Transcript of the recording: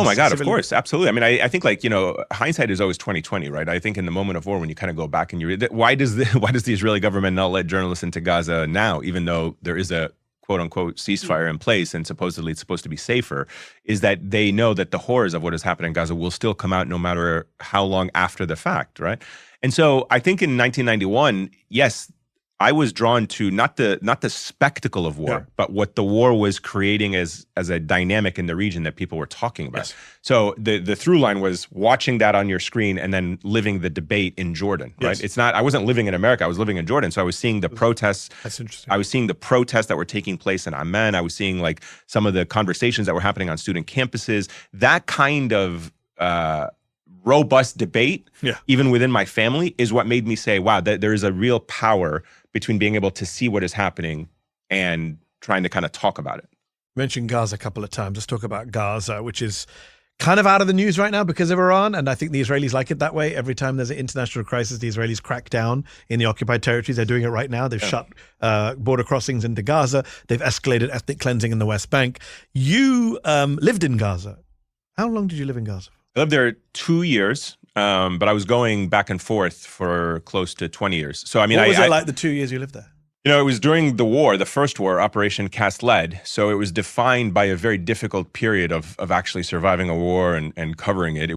Oh my God, of course, absolutely. I mean, I think like, hindsight is always 2020, right? I think in the moment of war, when you kind of go back and you read, why does the Israeli government not let journalists into Gaza now, even though there is a quote unquote ceasefire in place and supposedly it's supposed to be safer, is that they know that the horrors of what has happened in Gaza will still come out no matter how long after the fact, right? And so I think in 1991, yes, I was drawn to not the spectacle of war, but what the war was creating as a dynamic in the region that people were talking about. Yes. So the through line was watching that on your screen and then living the debate in Jordan, right? Yes. I wasn't living in America, I was living in Jordan. So I was seeing the protests. That's interesting. I was seeing the protests that were taking place in Amman. I was seeing like some of the conversations that were happening on student campuses. That kind of robust debate, even within my family, is what made me say, wow, there is a real power between being able to see what is happening and trying to kind of talk about it. Mentioned Gaza a couple of times. Let's talk about Gaza, which is kind of out of the news right now because of Iran. And I think the Israelis like it that way. Every time there's an international crisis, the Israelis crack down in the occupied territories. They're doing it right now. They've shut border crossings into Gaza. They've escalated ethnic cleansing in the West Bank. You lived in Gaza. How long did you live in Gaza? I lived there 2 years. But I was going back and forth for close to 20 years. So, I mean, what was it like the 2 years you lived there? It was during the war, the first war, Operation Cast Lead. So it was defined by a very difficult period of actually surviving a war and covering it.